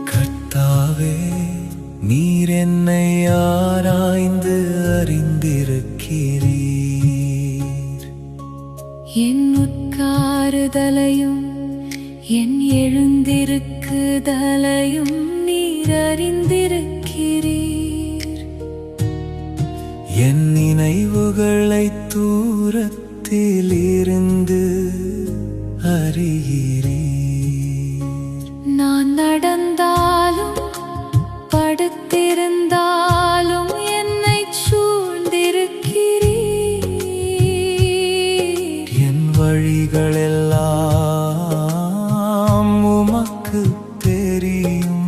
கர்த்தாவே, நீர் என்னை ஆராய்ந்து அறிந்திருக்கிறீர். என் உட்காருதலையும் என் எழுந்திருக்குதலையும் நீர் அறிந்திருக்கிறீர். என் நினைவுகளை தூரத்தில் இருந்து அறிகிறீர். நான் நடந்தாலும் படுத்திருந்தாலும் என்னை சூழ்ந்திருக்கிறீர். என் வழிகளெல்லாம் உமக்கு தெரியும்.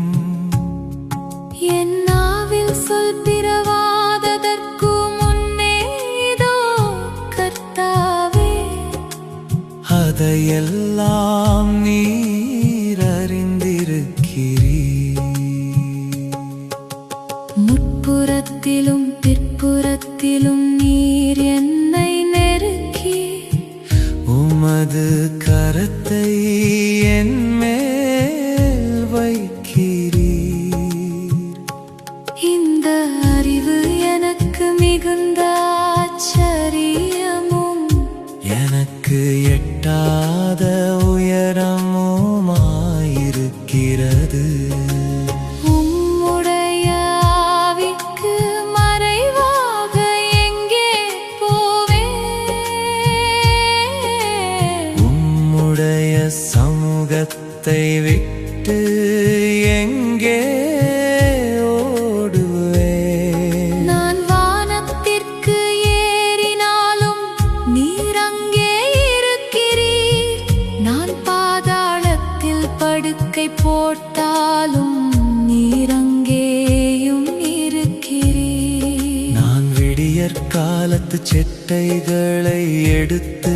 என் நாவில் சொல் பிறவாததற்கு முன்னேதோ கர்த்தாவே, அதையெல்லாம் நீர் அறிந்திருக்கிறீர். முற்புறத்திலும் பிற்புறத்திலும் நீர் என்னை நெருக்கி உமது கரத்தை என் மேல் வைக்கிறீர். இந்த அறிவு எனக்கு மிகுந்த ஆச்சரியமும் எனக்கு எட்டாத உயரமுமாயிருக்கிறது. உம்முடைய ஆவிக்கு மறைவாக எங்கே போவேன்? உம்முடைய சமூகத்தை விட்டு எங்கே ஓடுவேன்? நான் வானத்திற்கு ஏறினாலும் நீர் அங்கே இருக்கிறீர். நான் பாதாளத்தில் படுக்கை போட்டாலும் நீர் அங்கேயும் இருக்கிறீர். நான் விடியற்காலத்து செட்டைகளை எடுத்து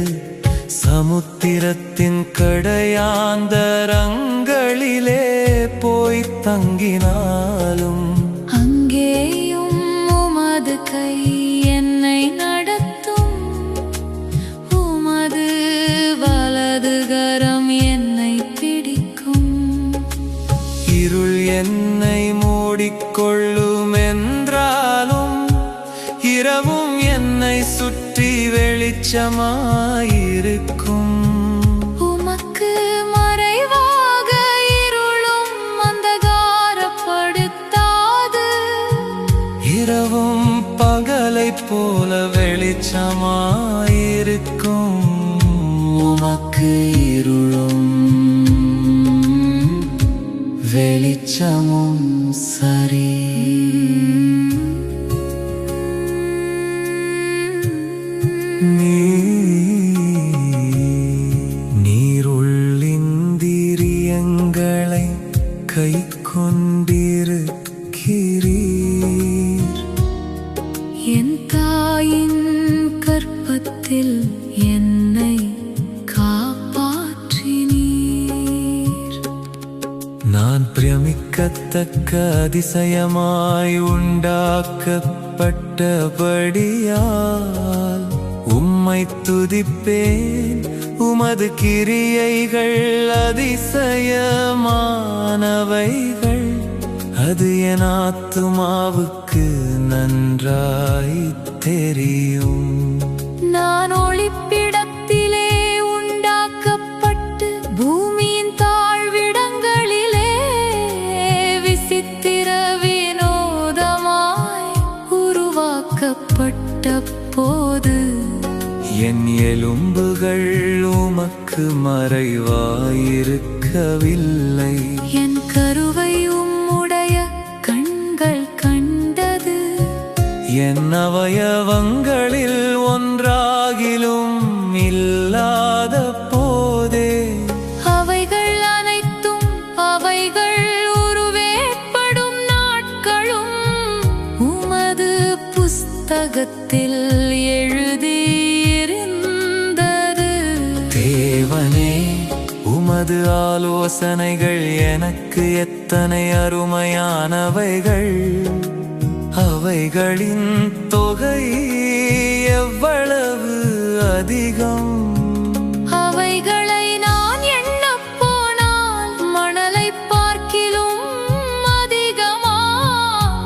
சமுத்திரத்தின் கடையாந்தரங்களிலே போய் தங்கினாலும் அங்கேயும் உமது கை என்னை நடத்தும். உமது வலது கரம் என்னை பிடிக்கும். இருள் என்னை மூடிக்கொள்ளும் என்றாலும் இரவும் என்னை சுற்றி வெளிச்சமாயிருக்கும். உமக்கு மறைவாக இருளும் அந்தகாரப்படுத்தாது. இரவும் பகலைப் போல வெளிச்சமாயிருக்கும். உமக்கு இருளும் வெளிச்சமும் சரி. நீர் உள்ளிந்திரியங்களை கை கொண்டிருக்கிறீர். என் தாயின் கர்ப்பத்தில் என்னை காப்பாற்றினீர். நான் பிரமிக்கத்தக்க அதிசயமாய் உண்டாக்கப்பட்டபடியால் உம்மை துதிப்பேன். உமது கிரியைகள் அதிசயமானவைகள். அது என் ஆத்துமாவுக்கு நன்றாய் தெரியும். நான் ஒளிப்பிடத்திலே உண்டாக்கப்பட்டு பூமியின் தாழ்விடங்களிலே விசித்திர வினோதமாய் உருவாக்கப்பட்ட போது என் எலும்புகள் உமக்கு மறைவாயிருக்கவில்லை. என் கருவை உம்முடைய கண்கள் கண்டது. என் அவயவங்களில் ஒன்றாகிலும் இல்லாத போதே அவைகள் அனைத்தும் அவைகள் உருவேற்படும் நாட்களும் உமது புஸ்தகத்தில் எழுதியிருந்தது. தேவனே, உமது ஆலோசனைகள் எனக்கு எத்தனை அருமையானவைகள். அவைகளின் தொகை எவ்வளவு அதிகம். அவைகளை நான் எண்ணப் போனால் மணலை பார்க்கிலும் அதிகமா.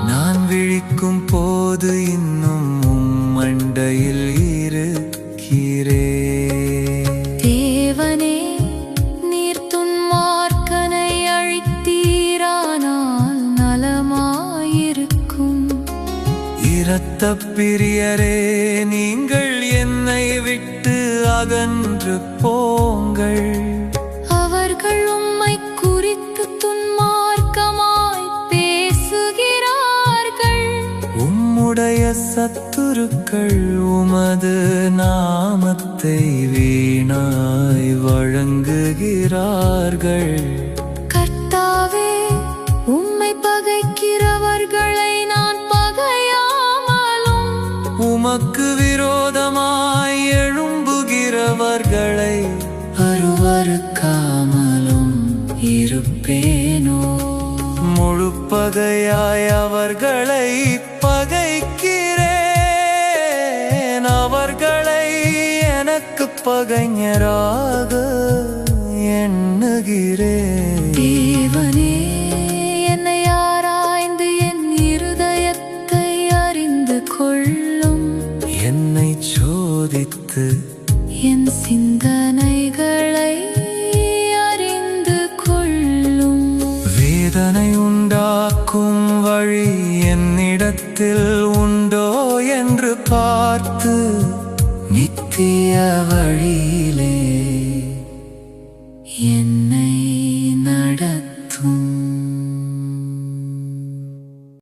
நான் விழிக்கும் போது இன்னும் மண்டையில் இருக்கிறே. தேவனே, நீர் துன்மார்க்கனை அழித்தீரானால் நலமாயிருக்கும். இரத்தப் பிரியரே, நீங்கள் என்னை விட்டு அகன்று போங்கள். அவர்கள் உம்மை குறித்து துன்மார்க்கமாய் பேசுகிறார்கள். உம்முடைய சத்துருக்கள் உமது நாமத்தை வீணாய் வழங்குகிறார்கள். கர்த்தாவே, உம்மை பகைக்கிறவர்களை நான் பகையாமலும் உமக்கு விரோதமாய் எழும்புகிறவர்களை அருவருக்காமலும் இருப்பேனோ. முழு பகையாய் அவர்களை பகைக்கிறேன். அவர்களை எனக்கு பகைஞராக எண்ணுகிறேன். தேவனே, என்னை ஆராய்ந்து என் இருதயத்தை அறிந்து கொள்ளும். என்னை சோதித்து என் சிந்தனைகளை அறிந்து கொள்ளும். வேதனை உண்டாக்கும் வழி என்னிடத்தில் உண்டோ என்று பார்த்து நித்திய வழியிலே என்னை